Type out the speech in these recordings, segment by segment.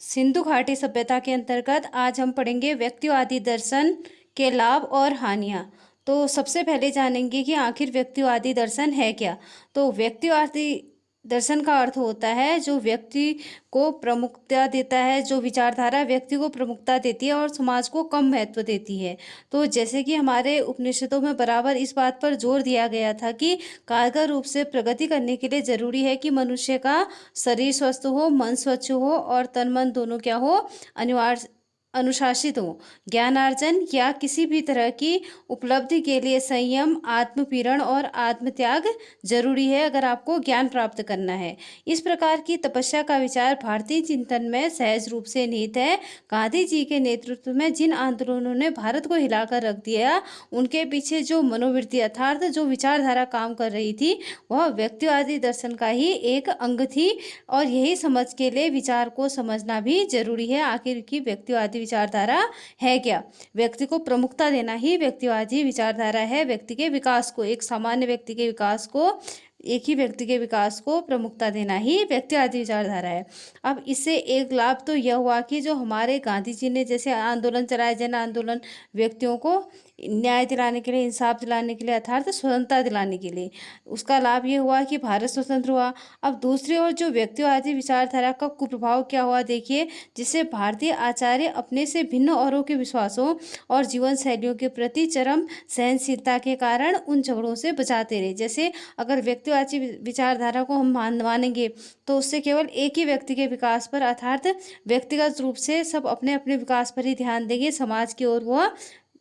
सिंधु घाटी सभ्यता के अंतर्गत आज हम पढ़ेंगे व्यक्तिवादी दर्शन के लाभ और हानियाँ। तो सबसे पहले जानेंगे कि आखिर व्यक्तिवादी दर्शन है क्या। तो व्यक्तिवादी दर्शन का अर्थ होता है जो व्यक्ति को प्रमुखता देता है, जो विचारधारा व्यक्ति को प्रमुखता देती है और समाज को कम महत्व देती है। तो जैसे कि हमारे उपनिषदों में बराबर इस बात पर जोर दिया गया था कि कारगर रूप से प्रगति करने के लिए जरूरी है कि मनुष्य का शरीर स्वस्थ हो, मन स्वच्छ हो और तन मन दोनों क्या हो, अनिवार्य अनुशासित हो। ज्ञानार्जन या किसी भी तरह की उपलब्धि के लिए संयम, आत्मपीड़न और आत्मत्याग जरूरी है अगर आपको ज्ञान प्राप्त करना है। इस प्रकार की तपस्या का विचार भारतीय चिंतन में सहज रूप से निहित है। गांधी जी के नेतृत्व में जिन आंदोलनों ने भारत को हिलाकर रख दिया, उनके पीछे जो मनोवृत्ति अर्थात जो विचारधारा काम कर रही थी, वह व्यक्तिवादी दर्शन का ही एक अंग थी। और यही समझ के लिए विचार को समझना भी जरूरी है। आखिर की व्यक्तिवादी विचारधारा है क्या। व्यक्ति को प्रमुखता देना ही व्यक्तिवादी विचारधारा है। व्यक्ति के विकास को, एक सामान्य व्यक्ति के विकास को, एक ही व्यक्ति के विकास को प्रमुखता देना ही व्यक्तिवादी विचारधारा है। अब इससे एक लाभ तो यह हुआ कि जो हमारे गांधी जी ने जैसे आंदोलन चलाए, जन आंदोलन, व्यक्तियों को न्याय दिलाने के लिए, इंसाफ दिलाने के लिए अर्थात स्वतंत्रता दिलाने के लिए, उसका लाभ ये हुआ कि भारत स्वतंत्र हुआ। अब दूसरी ओर जो व्यक्तिवादी विचारधारा का कुप्रभाव क्या हुआ देखिए, जिससे भारतीय आचार्य अपने से भिन्न औरों के विश्वासों और जीवन शैलियों के प्रति चरम सहनशीलता के कारण उन झगड़ों से बचाते रहे। जैसे अगर व्यक्तिवादी विचारधारा को हम मानेंगे तो उससे केवल एक ही व्यक्ति के विकास पर अर्थात व्यक्तिगत रूप से सब अपने अपने विकास पर ही ध्यान देंगे, समाज की ओर वह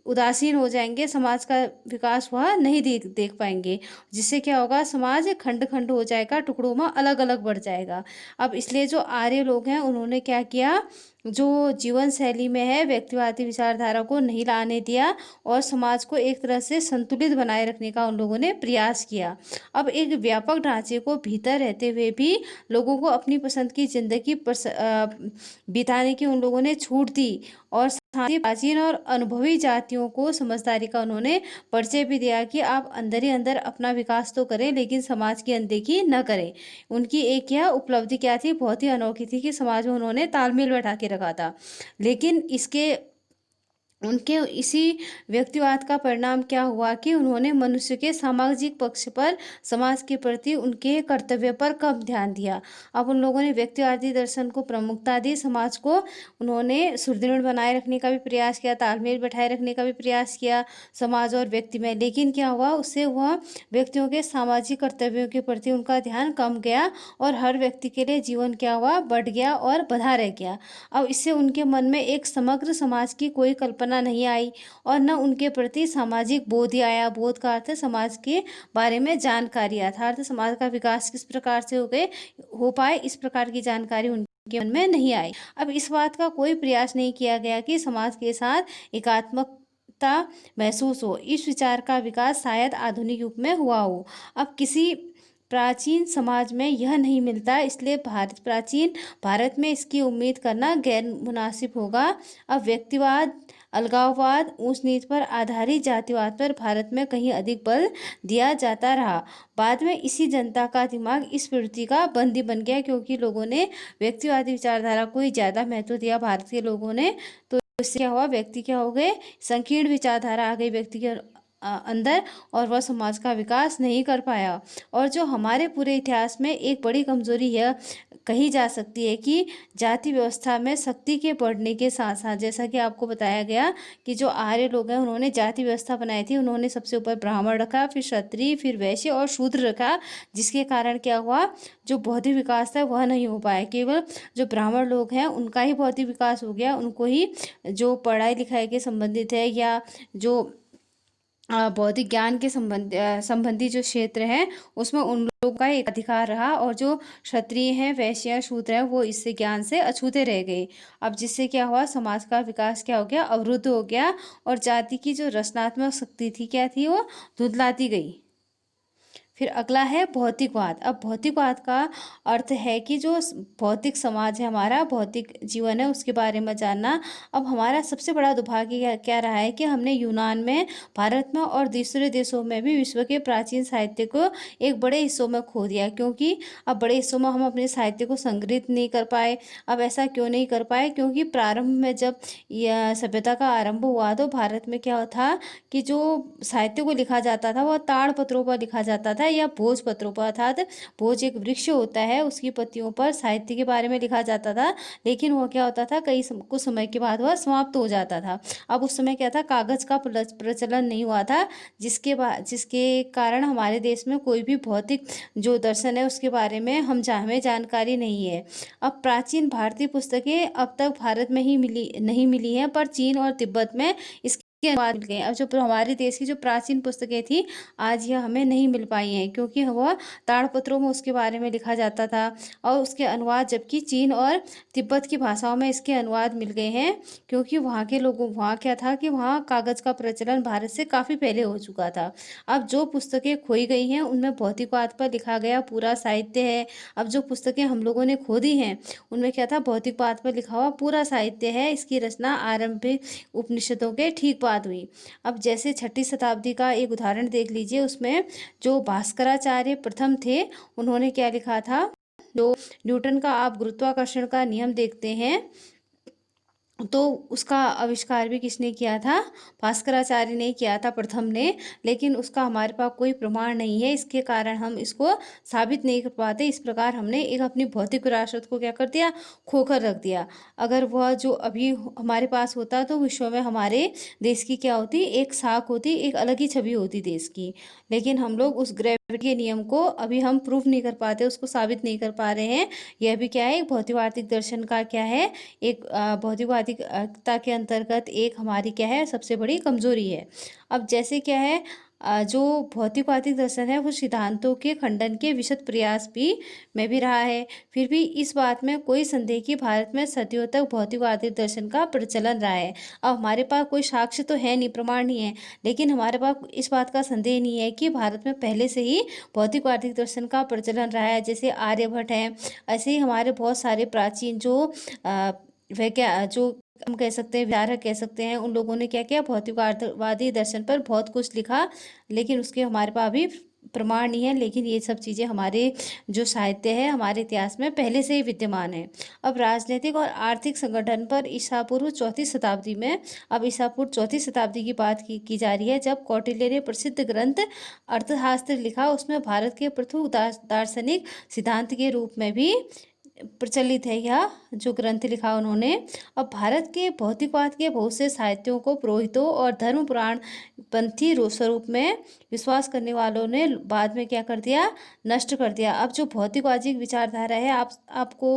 उदासीन हो जाएंगे, समाज का विकास वह नहीं देख पाएंगे, जिससे क्या होगा, समाज खंड खंड हो जाएगा, टुकड़ों में अलग अलग बढ़ जाएगा। अब इसलिए जो आर्य लोग हैं उन्होंने क्या किया, जो जीवन शैली में है व्यक्तिवादी विचारधारा को नहीं लाने दिया और समाज को एक तरह से संतुलित बनाए रखने का उन लोगों ने प्रयास किया। अब एक व्यापक ढांचे को भीतर रहते हुए भी लोगों को अपनी पसंद की जिंदगी बिताने की उन लोगों ने छूट दी और साथ ही प्राचीन और अनुभवी जातियों को समझदारी का उन्होंने परिचय भी दिया कि आप अंदर ही अंदर अपना विकास तो करें लेकिन समाज की अनदेखी न करें। उनकी एक यह उपलब्धि क्या थी, बहुत ही अनोखी थी कि समाज में उन्होंने तालमेल बैठा के रखा था। लेकिन इसके उनके इसी व्यक्तिवाद का परिणाम क्या हुआ कि उन्होंने मनुष्य के सामाजिक पक्ष पर, समाज के प्रति उनके कर्तव्य पर कम ध्यान दिया। अब उन लोगों ने व्यक्तिवादी दर्शन को प्रमुखता दी, समाज को उन्होंने सुदृढ़ बनाए रखने का भी प्रयास किया, तालमेल बैठाए रखने का भी प्रयास किया समाज और व्यक्ति में। लेकिन क्या हुआ, उससे वह व्यक्तियों के सामाजिक कर्तव्यों के प्रति उनका ध्यान कम गया और हर व्यक्ति के लिए जीवन क्या हुआ, बढ़ गया और बधा रह गया। अब इससे उनके मन में एक समग्र समाज की कोई कल्पना नहीं आई और न उनके प्रति सामाजिक बोध ही आया। बोध का अर्थ है समाज के बारे में जानकारी, अर्थात समाज का विकास किस प्रकार से हो पाए, इस प्रकार की जानकारी उनके मन में नहीं आई। अब इस बात का कोई प्रयास नहीं किया गया कि समाज के साथ एकात्मकता महसूस हो। इस विचार का विकास शायद आधुनिक युग में हुआ हो। अब किसी प्राचीन समाज में यह नहीं मिलता, इसलिए प्राचीन भारत में इसकी उम्मीद करना गैर मुनासिब होगा। अब व्यक्तिवाद, अलगाववाद, ऊंच नीच पर आधारित जातिवाद पर भारत में कहीं अधिक बल दिया जाता रहा। बाद में इसी जनता का दिमाग इस प्रवृत्ति का बंदी बन गया क्योंकि लोगों ने व्यक्तिवादी विचारधारा को ही ज़्यादा महत्व दिया, भारत के लोगों ने। तो इससे क्या हुआ, व्यक्ति क्या हो गए, संकीर्ण विचारधारा आ गई व्यक्ति के अंदर और वह समाज का विकास नहीं कर पाया। और जो हमारे पूरे इतिहास में एक बड़ी कमजोरी है कही जा सकती है कि जाति व्यवस्था में शक्ति के बढ़ने के साथ साथ, जैसा कि आपको बताया गया कि जो आर्य लोग हैं उन्होंने जाति व्यवस्था बनाई थी, उन्होंने सबसे ऊपर ब्राह्मण रखा, फिर क्षत्रिय, फिर वैश्य और शूद्र रखा, जिसके कारण क्या हुआ, जो बौद्धिक विकास था वह नहीं हो पाया। केवल जो ब्राह्मण लोग हैं उनका ही बौद्धिक विकास हो गया, उनको ही जो पढ़ाई लिखाई के संबंधित है या जो बौद्धिक ज्ञान के संबंधी जो क्षेत्र है उसमें उन लोगों का एक अधिकार रहा और जो क्षत्रिय हैं, वैश्य, शूद्र हैं, वो इससे ज्ञान से अछूते रह गए। अब जिससे क्या हुआ, समाज का विकास क्या हो गया, अवरुद्ध हो गया और जाति की जो रचनात्मक शक्ति थी क्या थी, वो धुंधलाती गई। फिर अगला है भौतिकवाद। अब भौतिकवाद का अर्थ है कि जो भौतिक समाज है, हमारा भौतिक जीवन है, उसके बारे में जानना। अब हमारा सबसे बड़ा दुर्भाग्य क्या रहा है कि हमने यूनान में, भारत में और दूसरे देशों में भी विश्व के प्राचीन साहित्य को एक बड़े हिस्सों में खो दिया, क्योंकि अब बड़े हिस्सों में हम अपने साहित्य को संग्रहित नहीं कर पाए। अब ऐसा क्यों नहीं कर पाए? क्योंकि प्रारंभ में जब यह सभ्यता का आरंभ हुआ तो भारत में क्या था कि जो साहित्य को लिखा जाता था वह ताड़ पत्रों पर लिखा जाता था या भोज पत्रों पर, अर्थात भोज एक वृक्ष होता है, उसकी पत्तियों पर साहित्य के बारे में लिखा जाता था। लेकिन वह क्या होता था, कुछ समय के बाद वह समाप्त हो जाता था। अब उस समय क्या था, कागज का प्रचलन नहीं हुआ था, जिसके कारण हमारे देश में कोई भी भौतिक जो दर्शन है उसके बारे में हमें जानकारी नहीं है। अब प्राचीन भारतीय पुस्तकें अब तक भारत में ही नहीं मिली हैं, पर चीन और तिब्बत में इसके अनुवाद मिल गए। अब जो हमारे देश की जो प्राचीन पुस्तकें थी, आज यह हमें नहीं मिल पाई हैं, क्योंकि वह ताड़पत्रों में उसके बारे में लिखा जाता था और उसके अनुवाद, जबकि चीन और तिब्बत की भाषाओं में इसके अनुवाद मिल गए हैं, क्योंकि वहाँ क्या था कि वहाँ कागज का प्रचलन भारत से काफ़ी पहले हो चुका था। अब जो पुस्तकें खोई गई हैं उनमें भौतिकवाद पर लिखा गया पूरा साहित्य है। अब जो पुस्तकें हम लोगों ने खो दी हैं उनमें क्या था, भौतिकवाद पर लिखा हुआ पूरा साहित्य है। इसकी रचना आरंभिक उपनिषदों के ठीक बाद हुई। अब जैसे 6ठी शताब्दी का एक उदाहरण देख लीजिए, उसमें जो भास्कराचार्य प्रथम थे, उन्होंने क्या लिखा था, जो न्यूटन का आप गुरुत्वाकर्षण का नियम देखते हैं तो उसका आविष्कार भी किसने किया था, भास्कराचार्य ने किया था, प्रथम ने। लेकिन उसका हमारे पास कोई प्रमाण नहीं है, इसके कारण हम इसको साबित नहीं कर पाते। इस प्रकार हमने एक अपनी भौतिक विरासत को क्या कर दिया, खोकर रख दिया। अगर वह जो अभी हमारे पास होता तो विश्व में हमारे देश की क्या होती, एक साख होती, एक अलग ही छवि होती देश की। लेकिन हम लोग उस ग्रेविटी के नियम को अभी हम प्रूफ नहीं कर पाते, उसको साबित नहीं कर पा रहे हैं। यह भी क्या है, एक भौतिकवादी दर्शन का क्या है, एक भौतिकवादिकता के अंतर्गत एक हमारी क्या है, सबसे बड़ी कमजोरी है। अब जैसे क्या है, जो भौतिकवादी दर्शन है वो सिद्धांतों के खंडन के विशद प्रयास भी में भी रहा है। फिर भी इस बात में कोई संदेह कि भारत में सदियों तक भौतिकवादी दर्शन का प्रचलन रहा है। अब हमारे पास कोई साक्ष्य तो है नहीं, प्रमाण नहीं है, लेकिन हमारे पास इस बात का संदेह नहीं है कि भारत में पहले से ही भौतिकवादी दर्शन का प्रचलन रहा है। जैसे आर्यभट्ट है, ऐसे ही हमारे बहुत सारे प्राचीन जो जो हम कह सकते हैं, विचारक कह सकते हैं, उन लोगों ने क्या किया, भौतिकवादी दर्शन पर बहुत कुछ लिखा, लेकिन उसके हमारे पास अभी प्रमाण नहीं है। लेकिन ये सब चीज़ें हमारे जो साहित्य है, हमारे इतिहास में पहले से ही विद्यमान है। अब राजनीतिक और आर्थिक संगठन पर ईसा पूर्व 4वीं शताब्दी में, अब ईसा पूर्व 4वीं शताब्दी की बात की जा रही है, जब कौटिल्य ने प्रसिद्ध ग्रंथ अर्थशास्त्र लिखा। उसमें भारत के प्रथम दार्शनिक सिद्धांत के रूप में भी प्रचलित है यह जो ग्रंथ लिखा उन्होंने। अब भारत के भौतिकवाद के बहुत से साहित्यों को पुरोहितों और धर्म पुराण पंथी स्वरूप में विश्वास करने वालों ने बाद में क्या कर दिया, नष्ट कर दिया। अब जो भौतिकवादी विचारधारा है, आपको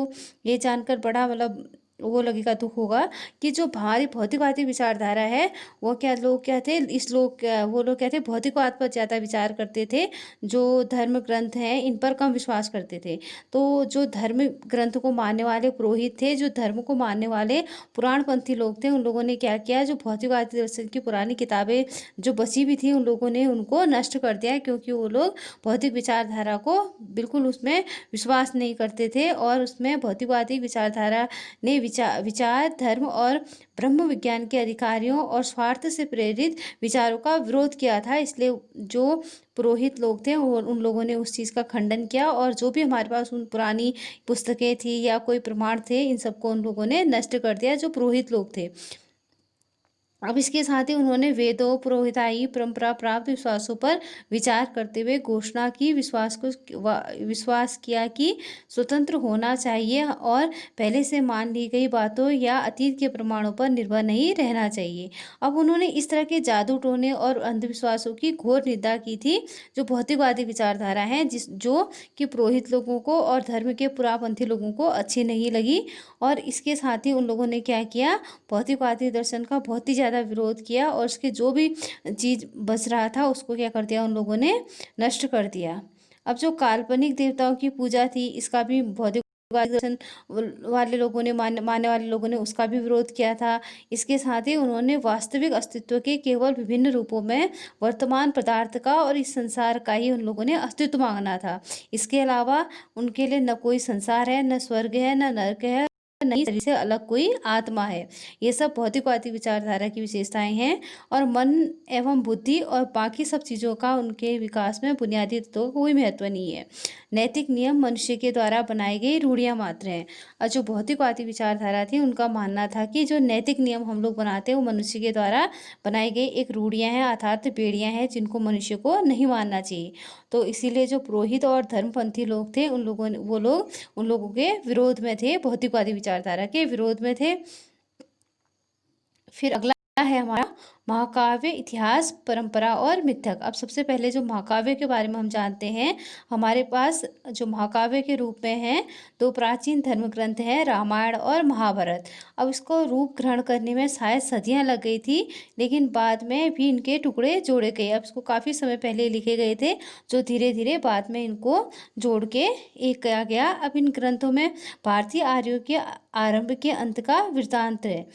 ये जानकर बड़ा मतलब वो लगेगा, दुख होगा कि जो हमारी भौतिकवादी विचारधारा है वो लोग क्या थे, वो लोग क्या थे, भौतिकवाद पर ज़्यादा विचार करते थे। जो धर्म ग्रंथ हैं इन पर कम विश्वास करते थे। तो जो धर्म ग्रंथ को मानने वाले पुरोहित थे, जो धर्म को मानने वाले पुराणपंथी लोग थे, उन लोगों ने क्या किया, जो भौतिकवादी दर्शन की पुरानी किताबें जो बची भी थी, उन लोगों ने उनको नष्ट कर दिया, क्योंकि वो लोग भौतिक विचारधारा को बिल्कुल उसमें विश्वास नहीं करते थे। और उसमें भौतिकवादी विचारधारा ने विचार धर्म और ब्रह्म विज्ञान के अधिकारियों और स्वार्थ से प्रेरित विचारों का विरोध किया था। इसलिए जो पुरोहित लोग थे उन लोगों ने उस चीज़ का खंडन किया, और जो भी हमारे पास उन पुरानी पुस्तकें थी या कोई प्रमाण थे, इन सबको उन लोगों ने नष्ट कर दिया, जो पुरोहित लोग थे। अब इसके साथ ही उन्होंने वेदों, पुरोहिताई परंपरा प्राप्त विश्वासों पर विचार करते हुए घोषणा की, विश्वास किया कि स्वतंत्र होना चाहिए और पहले से मान ली गई बातों या अतीत के प्रमाणों पर निर्भर नहीं रहना चाहिए। अब उन्होंने इस तरह के जादू टोने और अंधविश्वासों की घोर निंदा की थी, जो भौतिकवादी विचारधारा है, जो कि पुरोहित लोगों को और धर्म के पुरापंथी लोगों को अच्छी नहीं लगी। और इसके साथ ही उन लोगों ने क्या किया, भौतिकवादी दर्शन का बहुत ही ज़्यादा विरोध किया, और उसके जो भी चीज़ बच रहा था उसको क्या कर दिया, उन लोगों ने नष्ट कर दिया। अब जो काल्पनिक देवताओं की पूजा थी, इसका भी भौतिक दर्शन वाले लोगों ने मानने वाले लोगों ने उसका भी विरोध किया था। इसके साथ ही उन्होंने वास्तविक अस्तित्व के केवल विभिन्न रूपों में वर्तमान पदार्थ का और इस संसार का ही उन लोगों ने अस्तित्व माना था। इसके अलावा उनके लिए न कोई संसार है, न स्वर्ग है, न नरक है, नहीं शरीर से अलग कोई आत्मा है। ये सब भौतिकवादी विचारधारा की विशेषताएं हैं और मन एवं बुद्धि और बाकी सब चीज़ों का उनके विकास में बुनियादी तत्वों का कोई महत्व नहीं है। नैतिक नियम मनुष्य के द्वारा बनाई गई रूढ़ियां मात्र हैं। और जो भौतिकवादी विचारधारा थी उनका मानना था कि जो नैतिक नियम हम लोग बनाते हैं वो मनुष्य के द्वारा बनाई गई एक रूढ़ियां हैं, अर्थात बेड़ियां हैं, जिनको मनुष्य को नहीं मानना चाहिए। तो इसीलिए जो पुरोहित और धर्मपंथी लोग थे उन लोगों ने वो लोग उन लोगों के विरोध में थे, भौतिकवादी विचारधारा के विरोध में थे। फिर अगला है हमारा महाकाव्य, इतिहास, परंपरा और मिथक। अब सबसे पहले जो महाकाव्य के बारे में हम जानते हैं, हमारे पास जो महाकाव्य के रूप में हैं दो प्राचीन धर्म ग्रंथ हैं, रामायण और महाभारत। अब इसको रूप ग्रहण करने में शायद सदियां लग गई थी, लेकिन बाद में भी इनके टुकड़े जोड़े गए। अब इसको काफ़ी समय पहले लिखे गए थे, जो धीरे धीरे बाद में इनको जोड़ के एक किया गया। अब इन ग्रंथों में भारतीय आर्यों के आरंभ के अंत का वृत्तांत है।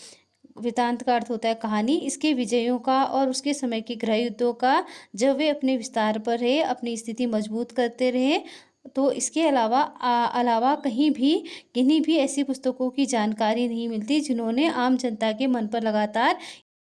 वृतांत का अर्थ होता है कहानी। इसके विजयों का और उसके समय के गृह युद्धों का, जब वे अपने विस्तार पर रहे, अपनी स्थिति मजबूत करते रहे। तो इसके अलावा कहीं भी किन्हीं भी ऐसी पुस्तकों की जानकारी नहीं मिलती जिन्होंने आम जनता के मन पर लगातार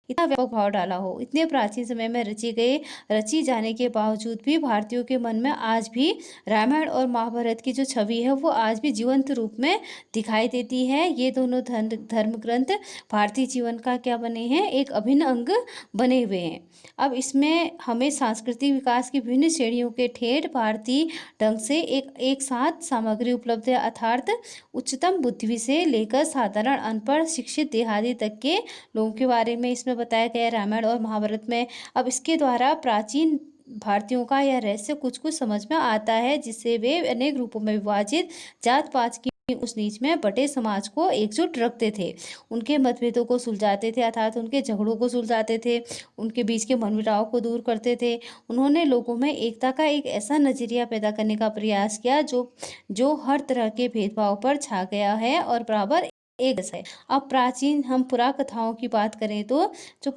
इतना व्यापक भाव डाला हो। इतने प्राचीन समय में रची जाने के बावजूद भी भारतीयों के मन में आज भी रामायण और महाभारत की जो छवि है वो आज भी जीवंत रूप में दिखाई देती है। ये दोनों धर्म ग्रंथ भारतीय जीवन का क्या बने हैं, एक अभिन्न अंग बने हुए हैं। अब इसमें हमें सांस्कृतिक विकास की विभिन्न श्रेणियों के ठेठ भारतीय ढंग से एक साथ सामग्री उपलब्ध है, अर्थात उच्चतम बुद्धि से लेकर साधारण अनपढ़ शिक्षित देहाती तक के लोगों के बारे में इसमें बताया गया है रामायण और महाभारत में। अब इसके द्वारा प्राचीन भारतीयों का यह रहस्य कुछ कुछ समझ में आता है, जिससे वे अनेक रूपों में विभाजित जात पात की उस नीच में बटे समाज को एकजुट रखते थे, उनके मतभेदों को सुलझाते थे, अर्थात उनके झगड़ों को सुलझाते थे, उनके बीच के मनमुटाव को दूर करते थे। उन्होंने लोगों में एकता का एक ऐसा नजरिया पैदा करने का प्रयास किया जो हर तरह के भेदभाव पर छा गया है और बराबर एक जैसा है। अब प्राचीन हम पुरा कथाओं की बात करें तो जो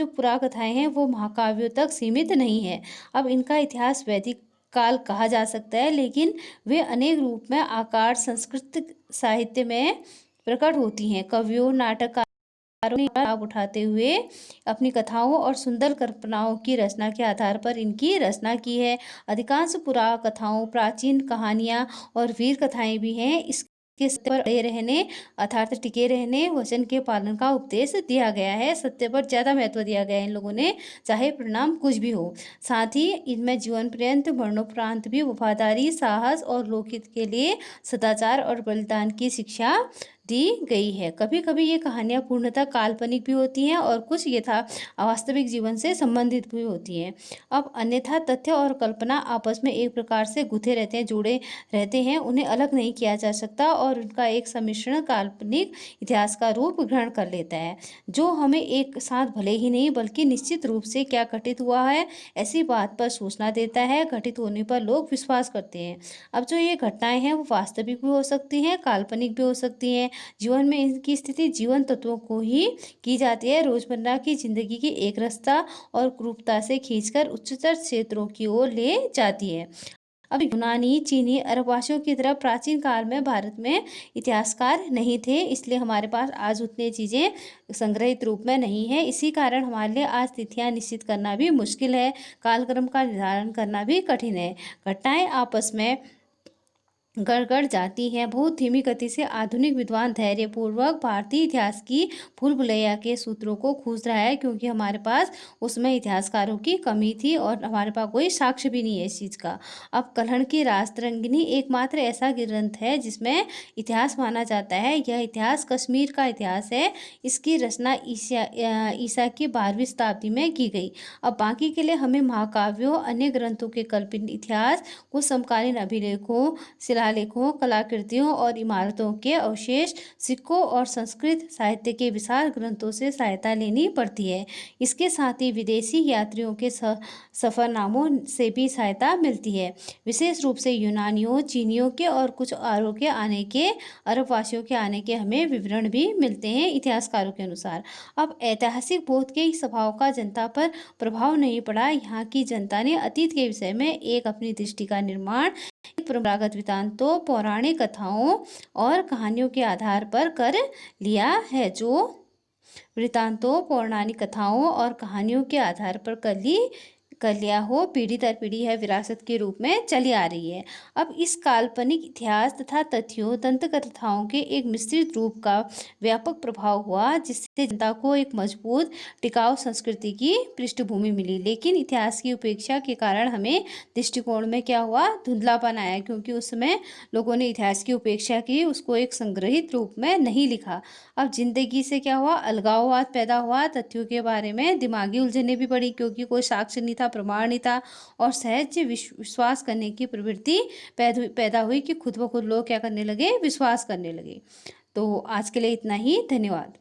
पुरा कथाएं हैं वो महाकाव्यों तक सीमित नहीं है। अब इनका इतिहास वैदिक काल कहा जा सकता है, लेकिन वे अनेक रूप में आकार संस्कृत साहित्य में प्रकट होती हैं। कवियों नाटककारों ने लाभ उठाते हुए अपनी कथाओं और सुंदर कल्पनाओं की रचना के आधार पर इनकी रचना की है। अधिकांश पुरा कथाओं प्राचीन कहानियां और वीर कथाएं भी हैं। इसके सत्य पर अड़े रहने अर्थात टिके रहने, वचन के पालन का उपदेश दिया गया है। सत्य पर ज्यादा महत्व दिया गया है इन लोगों ने, चाहे परिणाम कुछ भी हो। साथ ही इनमें जीवन पर्यंत मरणोपरांत भी वफादारी, साहस और लोकहित के लिए सदाचार और बलिदान की शिक्षा दी गई है। कभी कभी ये कहानियाँ पूर्णतः काल्पनिक भी होती हैं और कुछ वास्तविक जीवन से संबंधित भी होती हैं। अब अन्यथा तथ्य और कल्पना आपस में एक प्रकार से गुथे रहते हैं, जुड़े रहते हैं, उन्हें अलग नहीं किया जा सकता और उनका एक सम्मिश्रण काल्पनिक इतिहास का रूप ग्रहण कर लेता है, जो हमें एक साथ भले ही नहीं बल्कि निश्चित रूप से क्या घटित हुआ है ऐसी बात पर सूचना देता है। घटित होने पर लोग विश्वास करते हैं। अब जो ये घटनाएं हैं वो वास्तविक भी हो सकती हैं, काल्पनिक भी हो सकती हैं। जीवन में इनकी स्थिति जीवन तत्वों को ही की जाती है, रोजमर्रा की जिंदगी की एक रास्ता और क्रूरता से खींचकर उच्चतर क्षेत्रों की ओर ले जाती है। अब यूनानी, चीनी, अरबवासियों की तरह प्राचीन काल में भारत में इतिहासकार नहीं थे, इसलिए हमारे पास आज उतनी चीज़ें संग्रहित रूप में नहीं है। इसी कारण हमारे लिए आज तिथियां निश्चित करना भी मुश्किल है, कालक्रम का निर्धारण करना भी कठिन है। घटनाएं आपस में गड़गड़ जाती हैं। बहुत धीमी गति से आधुनिक विद्वान धैर्यपूर्वक भारतीय इतिहास की भूल भुलैया के सूत्रों को खोज रहा है, क्योंकि हमारे पास उसमें इतिहासकारों की कमी थी और हमारे पास कोई साक्ष्य भी नहीं है इस चीज़ का। अब कल्हड़ की राजतरंगिणी एकमात्र ऐसा ग्रंथ है जिसमें इतिहास माना जाता है। यह इतिहास कश्मीर का इतिहास है। इसकी रचना ईसा की 12वीं शताब्दी में की गई। अब बाकी के लिए हमें महाकाव्यों, अन्य ग्रंथों के कल्पित इतिहास, कुछ समकालीन अभिलेखों, शिलालेखों, कलाकृतियों और इमारतों के अवशेष, सिक्कों और संस्कृत साहित्य के विशाल ग्रंथों से सहायता लेनी पड़ती है। इसके साथ ही विदेशी यात्रियों के सफ़रनामों से भी सहायता मिलती है। विशेष रूप से यूनानियों, चीनियों के और कुछ आरों के आने के, अरबवासियों के आने के हमें विवरण भी मिलते हैं इतिहासकारों के अनुसार। अब ऐतिहासिक बोध के इस स्वभाव का जनता पर प्रभाव नहीं पड़ा। यहाँ की जनता ने अतीत के विषय में एक अपनी दृष्टि का निर्माण परंपरागत वृत्तांतों, पौराणिक कथाओं और कहानियों के आधार पर कर लिया है। जो वृत्तांतों, पौराणिक कथाओं और कहानियों के आधार पर कर लिया हो, पीढ़ी दर पीढ़ी यह विरासत के रूप में चली आ रही है। अब इस काल्पनिक इतिहास तथा तथ्यों, दंत कथाओं के एक मिश्रित रूप का व्यापक प्रभाव हुआ, जिससे जनता को एक मजबूत, टिकाऊ संस्कृति की पृष्ठभूमि मिली। लेकिन इतिहास की उपेक्षा के कारण हमें दृष्टिकोण में क्या हुआ, धुंधलापन आया, क्योंकि उस समय लोगों ने इतिहास की उपेक्षा की, उसको एक संग्रहित रूप में नहीं लिखा। अब जिंदगी से क्या हुआ, अलगाववाद पैदा हुआ। तथ्यों के बारे में दिमागी उलझने भी बढ़ी, क्योंकि कोई साक्ष्य नहीं था, प्रमाण नहीं था, और सहज विश्वास करने की प्रवृत्ति पैदा हुई कि खुद ब खुद लोग क्या करने लगे, विश्वास करने लगे। तो आज के लिए इतना ही। धन्यवाद।